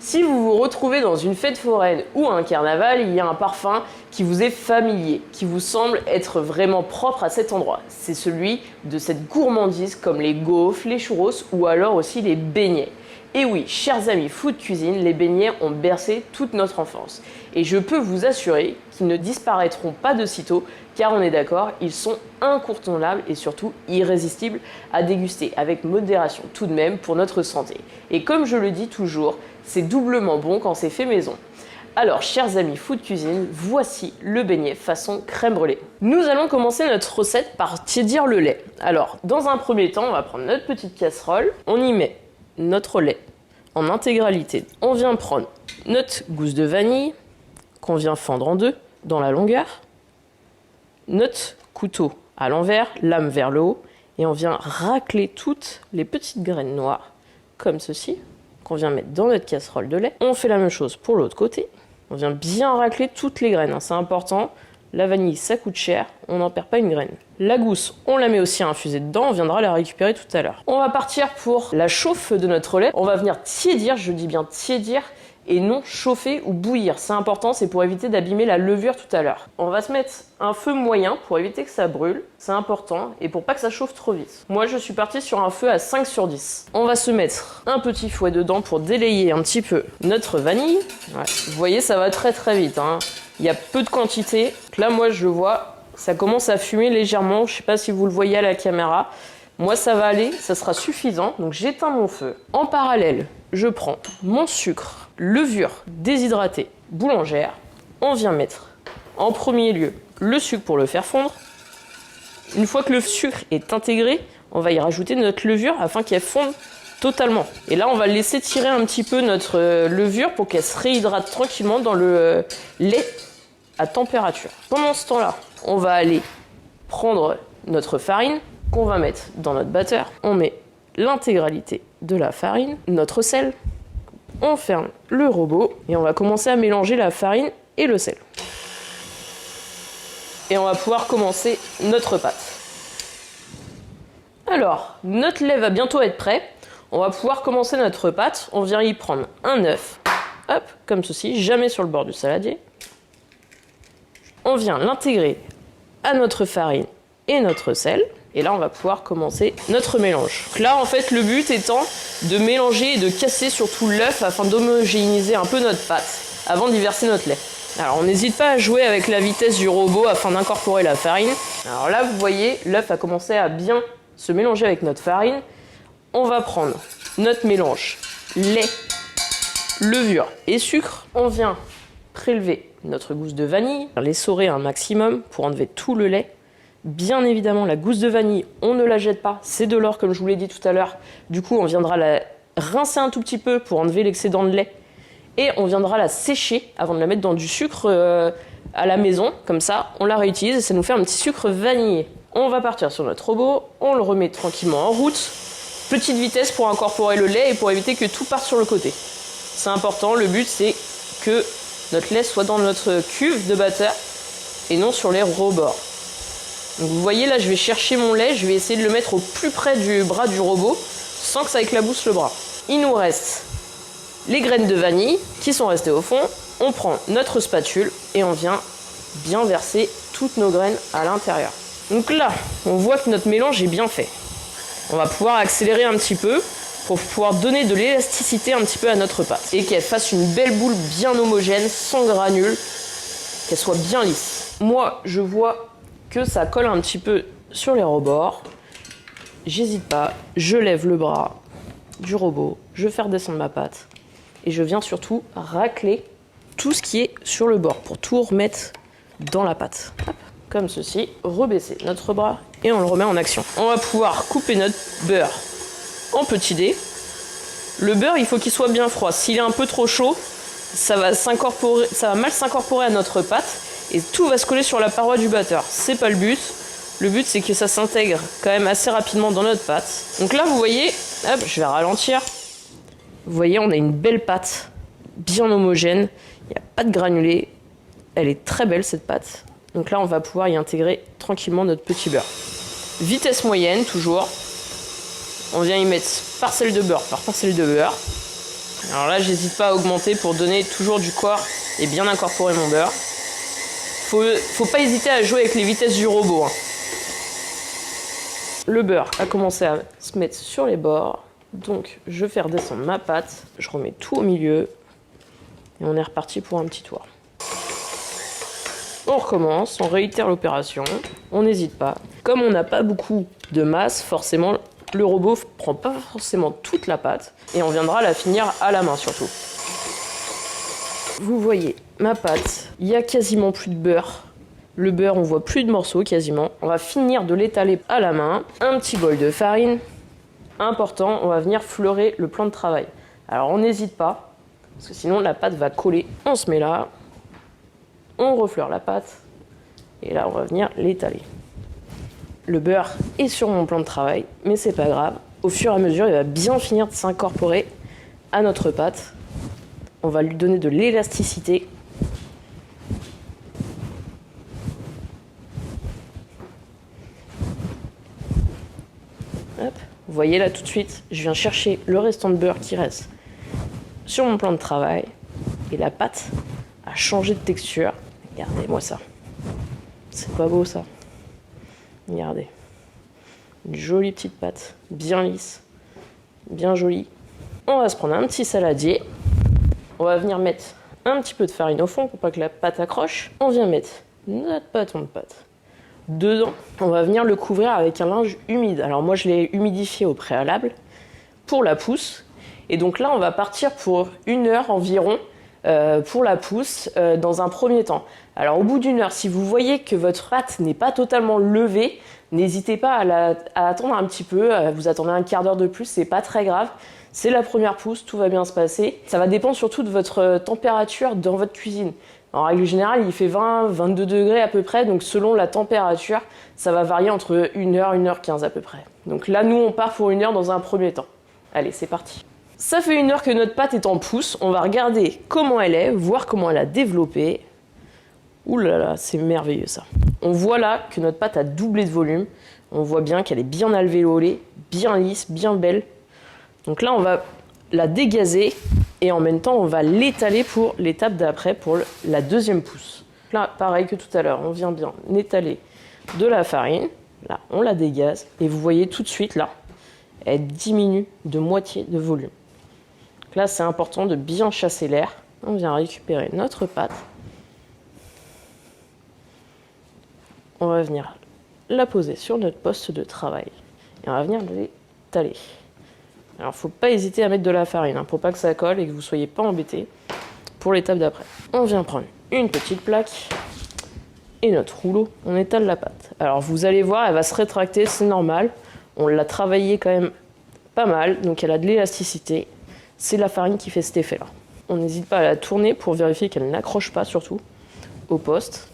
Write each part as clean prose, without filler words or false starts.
Si vous vous retrouvez dans une fête foraine ou un carnaval, il y a un parfum qui vous est familier, qui vous semble être vraiment propre à cet endroit. C'est celui de cette gourmandise comme les gaufres, les churros ou alors aussi les beignets. Et oui, chers amis food cuisine, les beignets ont bercé toute notre enfance. Et je peux vous assurer qu'ils ne disparaîtront pas de sitôt, car on est d'accord, ils sont incontournables et surtout irrésistibles à déguster avec modération tout de même pour notre santé. Et comme je le dis toujours, c'est doublement bon quand c'est fait maison. Alors, chers amis food cuisine, voici le beignet façon crème brûlée. Nous allons commencer notre recette par tiédir le lait. Alors, dans un premier temps, on va prendre notre petite casserole, on y met notre lait en intégralité. On vient prendre notre gousse de vanille qu'on vient fendre en deux dans la longueur, notre couteau à l'envers, lame vers le haut, et on vient racler toutes les petites graines noires comme ceci qu'on vient mettre dans notre casserole de lait. On fait la même chose pour l'autre côté. On vient bien racler toutes les graines, hein, c'est important. La vanille, ça coûte cher, on n'en perd pas une graine. La gousse, on la met aussi à infuser dedans, on viendra la récupérer tout à l'heure. On va partir pour la chauffe de notre lait. On va venir tiédir, je dis bien tiédir, et non chauffer ou bouillir. C'est important, c'est pour éviter d'abîmer la levure tout à l'heure. On va se mettre un feu moyen pour éviter que ça brûle, c'est important, et pour pas que ça chauffe trop vite. Moi, je suis partie sur un feu à 5/10. On va se mettre un petit fouet dedans pour délayer un petit peu notre vanille. Ouais. Vous voyez, ça va très très vite, hein. Il y a peu de quantité. Là, moi, je vois, ça commence à fumer légèrement. Je sais pas si vous le voyez à la caméra. Moi, ça va aller, ça sera suffisant. Donc, j'éteins mon feu. En parallèle, je prends mon sucre, levure déshydratée boulangère. On vient mettre en premier lieu le sucre pour le faire fondre. Une fois que le sucre est intégré, on va y rajouter notre levure afin qu'elle fonde totalement. Et là, on va laisser tirer un petit peu notre levure pour qu'elle se réhydrate tranquillement dans le lait à température. Pendant ce temps-là, on va aller prendre notre farine qu'on va mettre dans notre batteur. On met l'intégralité de la farine, notre sel. On ferme le robot et on va commencer à mélanger la farine et le sel. Et on va pouvoir commencer notre pâte. Alors, notre lait va bientôt être prêt. On va pouvoir commencer notre pâte. On vient y prendre un œuf, hop, comme ceci, jamais sur le bord du saladier. On vient l'intégrer à notre farine et notre sel. Et là, on va pouvoir commencer notre mélange. Donc là, en fait, le but étant de mélanger et de casser surtout l'œuf afin d'homogénéiser un peu notre pâte avant d'y verser notre lait. Alors, on n'hésite pas à jouer avec la vitesse du robot afin d'incorporer la farine. Alors là, vous voyez, l'œuf a commencé à bien se mélanger avec notre farine. On va prendre notre mélange lait, levure et sucre. On vient prélever notre gousse de vanille, l'essorer un maximum pour enlever tout le lait. Bien évidemment, la gousse de vanille, on ne la jette pas, c'est de l'or comme je vous l'ai dit tout à l'heure. Du coup, on viendra la rincer un tout petit peu pour enlever l'excédent de lait. Et on viendra la sécher avant de la mettre dans du sucre à la maison. Comme ça, on la réutilise et ça nous fait un petit sucre vanillé. On va partir sur notre robot, on le remet tranquillement en route. Petite vitesse pour incorporer le lait et pour éviter que tout parte sur le côté. C'est important, le but c'est que notre lait soit dans notre cuve de batteur et non sur les rebords. Donc vous voyez là, je vais chercher mon lait, je vais essayer de le mettre au plus près du bras du robot sans que ça éclabousse le bras. Il nous reste les graines de vanille qui sont restées au fond. On prend notre spatule et on vient bien verser toutes nos graines à l'intérieur. Donc là, on voit que notre mélange est bien fait. On va pouvoir accélérer un petit peu pour pouvoir donner de l'élasticité un petit peu à notre pâte et qu'elle fasse une belle boule bien homogène, sans granules, qu'elle soit bien lisse. Moi, je vois que ça colle un petit peu sur les rebords. J'hésite pas, je lève le bras du robot, je fais redescendre ma pâte et je viens surtout racler tout ce qui est sur le bord pour tout remettre dans la pâte. Hop, comme ceci, rebaisser notre bras et on le remet en action. On va pouvoir couper notre beurre en petits dés. Le beurre, il faut qu'il soit bien froid. S'il est un peu trop chaud, ça va mal s'incorporer à notre pâte et tout va se coller sur la paroi du batteur. C'est pas le but. Le but, c'est que ça s'intègre quand même assez rapidement dans notre pâte. Donc là, vous voyez, hop, je vais ralentir. Vous voyez, on a une belle pâte, bien homogène. Il n'y a pas de granulés. Elle est très belle, cette pâte. Donc là, on va pouvoir y intégrer tranquillement notre petit beurre. Vitesse moyenne, toujours. On vient y mettre parcelle de beurre par parcelle de beurre. Alors là, j'hésite pas à augmenter pour donner toujours du corps et bien incorporer mon beurre. Faut pas hésiter à jouer avec les vitesses du robot, hein. Le beurre a commencé à se mettre sur les bords. Donc, je fais redescendre ma pâte. Je remets tout au milieu. Et on est reparti pour un petit tour. On recommence, on réitère l'opération. On n'hésite pas. Comme on n'a pas beaucoup de masse, forcément, le robot prend pas forcément toute la pâte. Et on viendra la finir à la main surtout. Vous voyez ma pâte, il y a quasiment plus de beurre. Le beurre, on voit plus de morceaux quasiment. On va finir de l'étaler à la main. Un petit bol de farine. Important, on va venir fleurer le plan de travail. Alors on n'hésite pas, parce que sinon la pâte va coller. On se met là, on refleure la pâte, et là on va venir l'étaler. Le beurre est sur mon plan de travail, mais c'est pas grave. Au fur et à mesure, il va bien finir de s'incorporer à notre pâte. On va lui donner de l'élasticité. Hop. Vous voyez là tout de suite, je viens chercher le restant de beurre qui reste sur mon plan de travail. Et la pâte a changé de texture. Regardez-moi ça. C'est pas beau ça. Regardez. Une jolie petite pâte, bien lisse, bien jolie. On va se prendre un petit saladier. On va venir mettre un petit peu de farine au fond pour pas que la pâte accroche. On vient mettre notre bâton de pâte dedans. On va venir le couvrir avec un linge humide. Alors moi je l'ai humidifié au préalable pour la pousse. Et donc là on va partir pour 1 heure environ pour la pousse dans un premier temps. Alors au bout d'1 heure, si vous voyez que votre pâte n'est pas totalement levée, n'hésitez pas à attendre un petit peu. Vous attendez un quart d'heure de plus, c'est pas très grave. C'est la première pousse, tout va bien se passer. Ça va dépendre surtout de votre température dans votre cuisine. En règle générale, il fait 20-22 degrés à peu près, donc selon la température, ça va varier entre 1 heure, 1 heure 15 à peu près. Donc là, nous, on part pour 1 heure dans un premier temps. Allez, c'est parti. Ça fait 1 heure que notre pâte est en pousse. On va regarder comment elle est, voir comment elle a développé. Ouh là là, c'est merveilleux ça. On voit là que notre pâte a doublé de volume. On voit bien qu'elle est bien alvéolée, bien lisse, bien belle. Donc là, on va la dégazer et en même temps, on va l'étaler pour l'étape d'après, pour la deuxième pousse. Là, pareil que tout à l'heure, on vient bien étaler de la farine. Là, on la dégaze et vous voyez tout de suite, là, elle diminue de moitié de volume. Donc là, c'est important de bien chasser l'air. On vient récupérer notre pâte. On va venir la poser sur notre poste de travail et on va venir l'étaler. Alors, faut pas hésiter à mettre de la farine pour pas que ça colle et que vous soyez pas embêtés pour l'étape d'après. On vient prendre une petite plaque et notre rouleau, on étale la pâte. Alors, vous allez voir, elle va se rétracter, c'est normal. On l'a travaillé quand même pas mal, donc elle a de l'élasticité. C'est la farine qui fait cet effet-là. On n'hésite pas à la tourner pour vérifier qu'elle n'accroche pas, surtout au poste.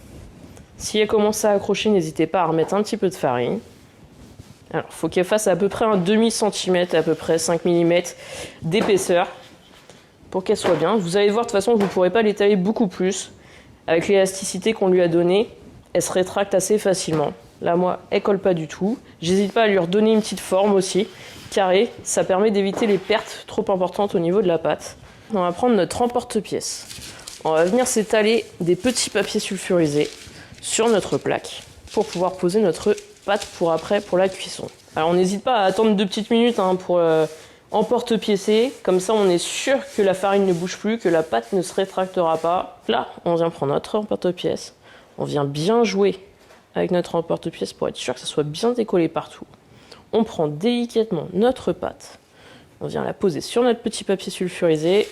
Si elle commence à accrocher, n'hésitez pas à remettre un petit peu de farine. Alors, il faut qu'elle fasse à peu près un demi-centimètre, à peu près 5 mm d'épaisseur pour qu'elle soit bien. Vous allez voir, de toute façon, vous ne pourrez pas l'étaler beaucoup plus. Avec l'élasticité qu'on lui a donnée, elle se rétracte assez facilement. Là, moi, elle ne colle pas du tout. J'hésite pas à lui redonner une petite forme aussi, carrée. Ça permet d'éviter les pertes trop importantes au niveau de la pâte. On va prendre notre emporte-pièce. On va venir s'étaler des petits papiers sulfurisés sur notre plaque pour pouvoir poser notre pâte pour après, pour la cuisson. Alors on n'hésite pas à attendre 2 petites minutes pour emporte-piécer, comme ça on est sûr que la farine ne bouge plus, que la pâte ne se rétractera pas. Là, on vient prendre notre emporte-pièce, on vient bien jouer avec notre emporte-pièce pour être sûr que ça soit bien décollé partout. On prend délicatement notre pâte, on vient la poser sur notre petit papier sulfurisé.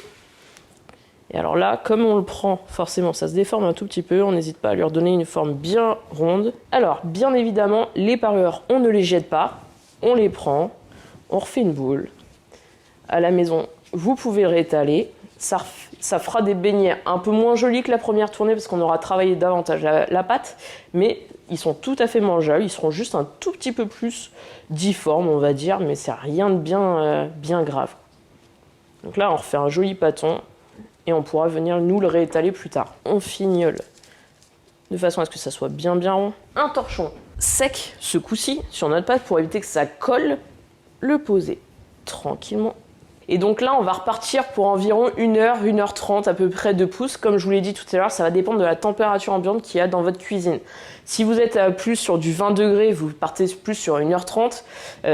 Et alors là, comme on le prend, forcément, ça se déforme un tout petit peu. On n'hésite pas à lui redonner une forme bien ronde. Alors, bien évidemment, les parures, on ne les jette pas. On les prend, on refait une boule. À la maison, vous pouvez le réétaler. Ça fera des beignets un peu moins jolis que la première tournée parce qu'on aura travaillé davantage la pâte. Mais ils sont tout à fait mangeables. Ils seront juste un tout petit peu plus difformes, on va dire. Mais c'est rien de bien grave. Donc là, on refait un joli pâton. Et on pourra venir nous le réétaler plus tard. On fignole de façon à ce que ça soit bien rond. Un torchon sec, ce coup-ci, sur notre pâte pour éviter que ça colle. Le poser tranquillement. Et donc là, on va repartir pour environ 1h, 1h30 à peu près de pouce. Comme je vous l'ai dit tout à l'heure, ça va dépendre de la température ambiante qu'il y a dans votre cuisine. Si vous êtes plus sur du 20 degrés, vous partez plus sur 1h30.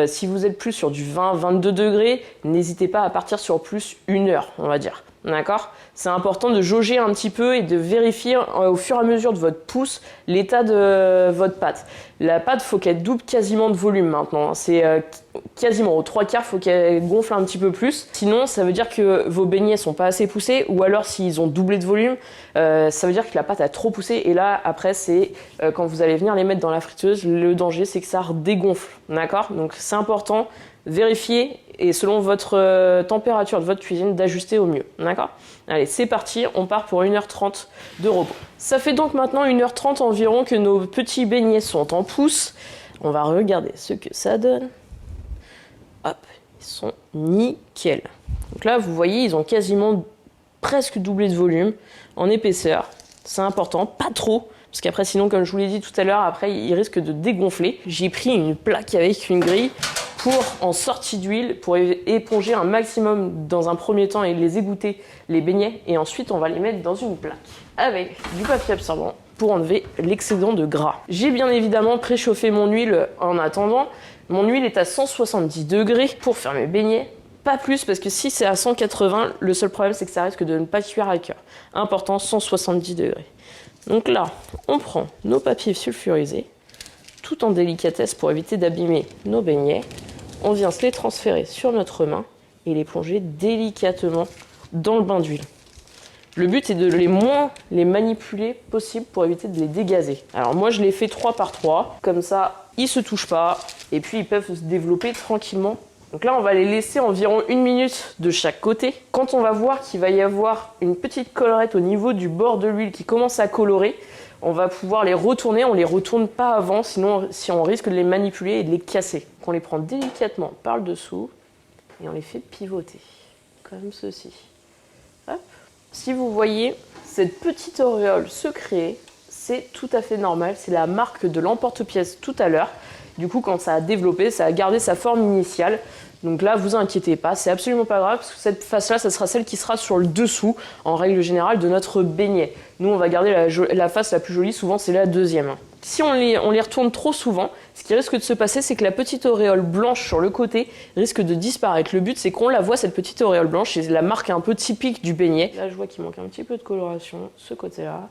Si vous êtes plus sur du 20, 22 degrés, n'hésitez pas à partir sur plus 1h, on va dire. D'accord? C'est important de jauger un petit peu et de vérifier au fur et à mesure de votre pouce l'état de votre pâte. La pâte, faut qu'elle double quasiment de volume maintenant. C'est quasiment aux 3/4, faut qu'elle gonfle un petit peu plus. Sinon, ça veut dire que vos beignets sont pas assez poussés, ou alors s'ils ont doublé de volume, ça veut dire que la pâte a trop poussé. Et là, après, c'est quand vous allez venir les mettre dans la friteuse, le danger, c'est que ça redégonfle. D'accord? Donc c'est important. Vérifiez et selon votre température de votre cuisine, d'ajuster au mieux. D'accord? Allez, c'est parti, on part pour 1h30 de repos. Ça fait donc maintenant 1h30 environ que nos petits beignets sont en pouce. On va regarder ce que ça donne. Hop, ils sont nickel. Donc là, vous voyez, ils ont quasiment presque doublé de volume en épaisseur. C'est important, pas trop. Parce qu'après, sinon, comme je vous l'ai dit tout à l'heure, après, ils risquent de dégonfler. J'ai pris une plaque avec une grille en sortie d'huile pour éponger un maximum dans un premier temps et les égoutter les beignets. Et ensuite, on va les mettre dans une plaque avec du papier absorbant pour enlever l'excédent de gras. J'ai bien évidemment préchauffé mon huile en attendant. Mon huile est à 170 degrés pour faire mes beignets. Pas plus, parce que si c'est à 180, le seul problème, c'est que ça risque de ne pas cuire à cœur. Important, 170 degrés. Donc là, on prend nos papiers sulfurisés, tout en délicatesse pour éviter d'abîmer nos beignets. On vient se les transférer sur notre main et les plonger délicatement dans le bain d'huile. Le but est de les manipuler possible pour éviter de les dégazer. Alors moi, je les fais 3 par 3, comme ça, ils se touchent pas et puis ils peuvent se développer tranquillement. Donc là, on va les laisser environ 1 minute de chaque côté. Quand on va voir qu'il va y avoir une petite collerette au niveau du bord de l'huile qui commence à colorer, on va pouvoir les retourner. On ne les retourne pas avant, sinon si on risque de les manipuler et de les casser. Donc on les prend délicatement par le dessous et on les fait pivoter, comme ceci. Hop. Si vous voyez cette petite auréole se créer, c'est tout à fait normal. C'est la marque de l'emporte-pièce tout à l'heure. Du coup, quand ça a développé, ça a gardé sa forme initiale. Donc là, vous inquiétez pas, c'est absolument pas grave, parce que cette face-là, ça sera celle qui sera sur le dessous, en règle générale, de notre beignet. Nous, on va garder la face la plus jolie, souvent c'est la deuxième. Si on les retourne trop souvent, ce qui risque de se passer, c'est que la petite auréole blanche sur le côté risque de disparaître. Le but, c'est qu'on la voit, cette petite auréole blanche, c'est la marque un peu typique du beignet. Là, je vois qu'il manque un petit peu de coloration, ce côté-là.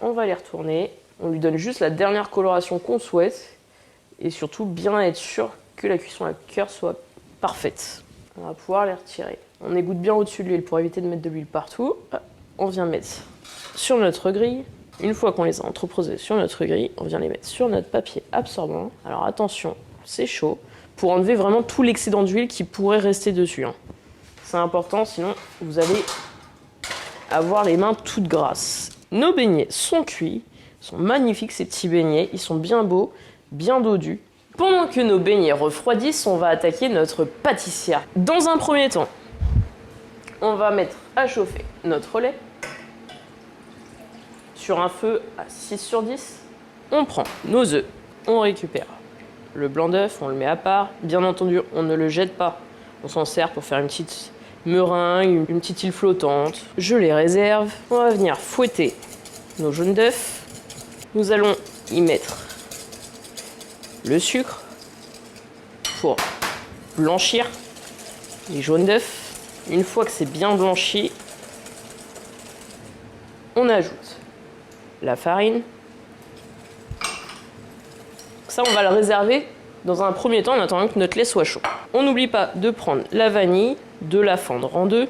On va les retourner, on lui donne juste la dernière coloration qu'on souhaite, et surtout bien être sûr que la cuisson à cœur soit parfaite. On va pouvoir les retirer. On égoutte bien au-dessus de l'huile pour éviter de mettre de l'huile partout. On vient mettre sur notre grille. Une fois qu'on les a entreposés sur notre grille, on vient les mettre sur notre papier absorbant. Alors attention, c'est chaud, pour enlever vraiment tout l'excédent d'huile qui pourrait rester dessus. C'est important, sinon vous allez avoir les mains toutes grasses. Nos beignets sont cuits, ils sont magnifiques ces petits beignets, ils sont bien beaux, bien dodus. Pendant que nos beignets refroidissent, on va attaquer notre pâtissière. Dans un premier temps, on va mettre à chauffer notre lait sur un feu à 6/10. On prend nos œufs, on récupère le blanc d'œuf, on le met à part. Bien entendu, on ne le jette pas. On s'en sert pour faire une petite meringue, une petite île flottante. Je les réserve. On va venir fouetter nos jaunes d'œufs. Nous allons y mettre le sucre pour blanchir les jaunes d'œufs. Une fois que c'est bien blanchi, on ajoute la farine. Ça, on va le réserver dans un premier temps en attendant que notre lait soit chaud. On n'oublie pas de prendre la vanille, de la fendre en deux,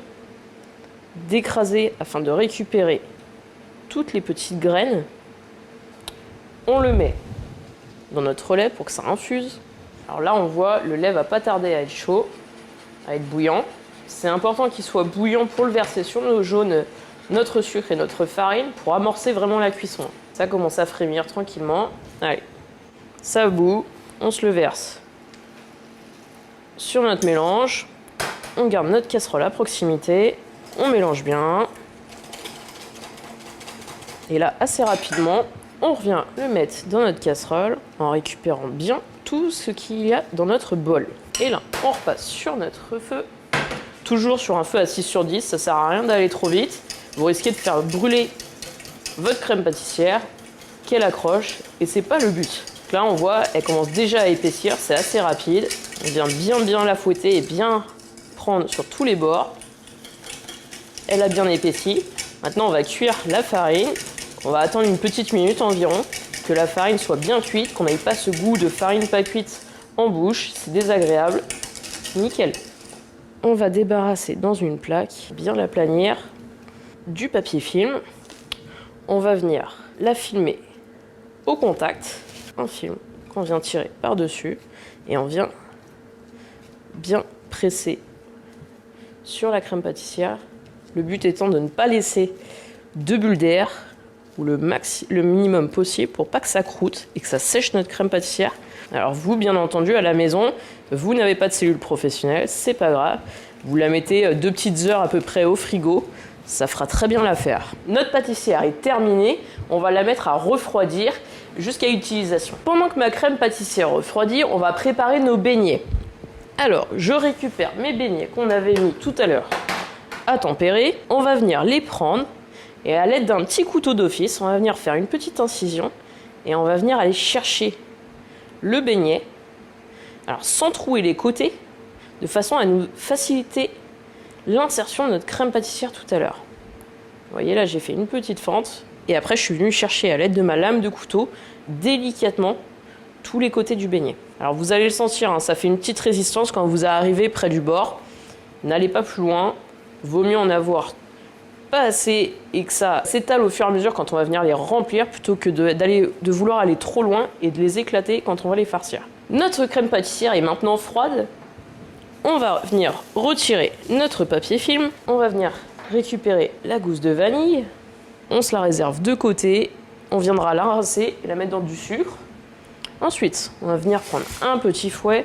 d'écraser afin de récupérer toutes les petites graines. On le met dans notre lait pour que ça infuse. Alors là, on voit, le lait va pas tarder à être chaud, à être bouillant. C'est important qu'il soit bouillant pour le verser sur nos jaunes, notre sucre et notre farine pour amorcer vraiment la cuisson. Ça commence à frémir tranquillement. Allez, ça bout, on se le verse sur notre mélange. On garde notre casserole à proximité, on mélange bien. Et là, assez rapidement, on revient le mettre dans notre casserole en récupérant bien tout ce qu'il y a dans notre bol. Et là, on repasse sur notre feu. toujours sur un feu à 6/10, ça sert à rien d'aller trop vite. Vous risquez de faire brûler votre crème pâtissière, qu'elle accroche, et c'est pas le but. Donc là, on voit, elle commence déjà à épaissir, c'est assez rapide. On vient bien la fouetter et bien prendre sur tous les bords. Elle a bien épaissi. Maintenant, on va cuire la farine. On va attendre une petite minute environ, que la farine soit bien cuite, qu'on n'ait pas ce goût de farine pas cuite en bouche, c'est désagréable. Nickel. On va débarrasser dans une plaque, bien la planir, du papier film. On va venir la filmer au contact, un film qu'on vient tirer par-dessus, et on vient bien presser sur la crème pâtissière. Le but étant de ne pas laisser de bulles d'air, ou le minimum possible pour pas que ça croûte et que ça sèche notre crème pâtissière. Alors vous, bien entendu, à la maison, vous n'avez pas de cellule professionnelle, c'est pas grave. Vous la mettez 2 petites heures à peu près au frigo, ça fera très bien l'affaire. Notre pâtissière est terminée, on va la mettre à refroidir jusqu'à utilisation. Pendant que ma crème pâtissière refroidit, on va préparer nos beignets. Alors, je récupère mes beignets qu'on avait mis tout à l'heure à tempérer. On va venir les prendre et à l'aide d'un petit couteau d'office, on va venir faire une petite incision et on va venir aller chercher le beignet, alors sans trouer les côtés, de façon à nous faciliter l'insertion de notre crème pâtissière tout à l'heure. Vous voyez là, j'ai fait une petite fente et après je suis venu chercher à l'aide de ma lame de couteau délicatement tous les côtés du beignet. Alors vous allez le sentir, hein, ça fait une petite résistance quand vous arrivez près du bord. N'allez pas plus loin, vaut mieux en avoir pas assez et que ça s'étale au fur et à mesure quand on va venir les remplir plutôt que de vouloir aller trop loin et de les éclater quand on va les farcir. Notre crème pâtissière est maintenant froide. On va venir retirer notre papier film. On va venir récupérer la gousse de vanille. On se la réserve de côté. On viendra la rincer et la mettre dans du sucre. Ensuite, on va venir prendre un petit fouet.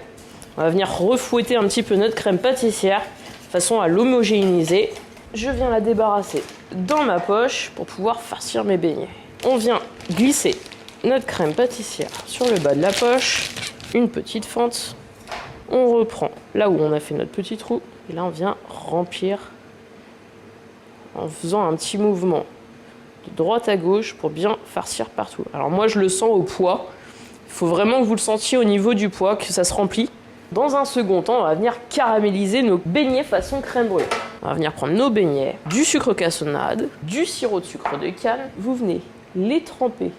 On va venir refouetter un petit peu notre crème pâtissière de façon à l'homogénéiser. Je viens la débarrasser dans ma poche pour pouvoir farcir mes beignets. On vient glisser notre crème pâtissière sur le bas de la poche, une petite fente. On reprend là où on a fait notre petit trou et là on vient remplir en faisant un petit mouvement de droite à gauche pour bien farcir partout. Alors moi je le sens au poids, il faut vraiment que vous le sentiez au niveau du poids, que ça se remplit. Dans un second temps, on va venir caraméliser nos beignets façon crème brûlée. On va venir prendre nos beignets, du sucre cassonade, du sirop de sucre de canne. Vous venez les tremper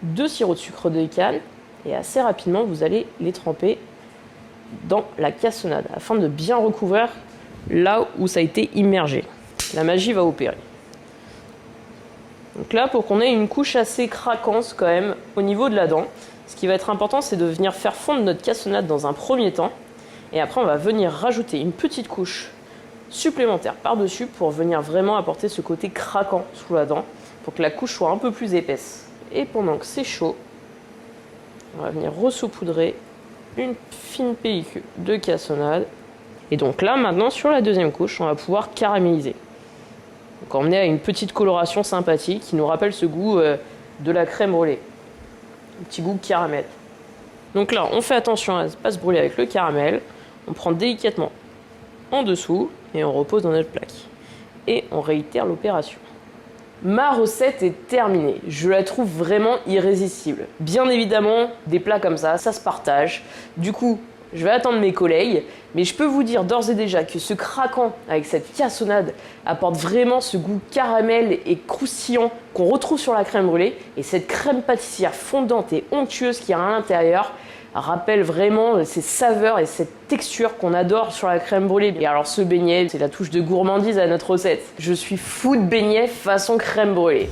de sirop de sucre de canne et assez rapidement, vous allez les tremper dans la cassonade afin de bien recouvrir là où ça a été immergé. La magie va opérer. Donc là, pour qu'on ait une couche assez craquante quand même au niveau de la dent, ce qui va être important, c'est de venir faire fondre notre cassonade dans un premier temps. Et après, on va venir rajouter une petite couche supplémentaire par-dessus pour venir vraiment apporter ce côté craquant sous la dent, pour que la couche soit un peu plus épaisse. Et pendant que c'est chaud, on va venir ressaupoudrer une fine pellicule de cassonade. Et donc là, maintenant, sur la deuxième couche, on va pouvoir caraméliser. Donc on est à une petite coloration sympathique qui nous rappelle ce goût de la crème brûlée. Un petit goût caramel. Donc là, on fait attention à ne pas se brûler avec le caramel. On prend délicatement en dessous et on repose dans notre plaque. Et on réitère l'opération. Ma recette est terminée. Je la trouve vraiment irrésistible. Bien évidemment, des plats comme ça se partage. Du coup, je vais attendre mes collègues, mais je peux vous dire d'ores et déjà que ce craquant avec cette cassonade apporte vraiment ce goût caramel et croustillant qu'on retrouve sur la crème brûlée. Et cette crème pâtissière fondante et onctueuse qu'il y a à l'intérieur rappelle vraiment ces saveurs et cette texture qu'on adore sur la crème brûlée. Et alors ce beignet, c'est la touche de gourmandise à notre recette. Je suis fou de beignets façon crème brûlée.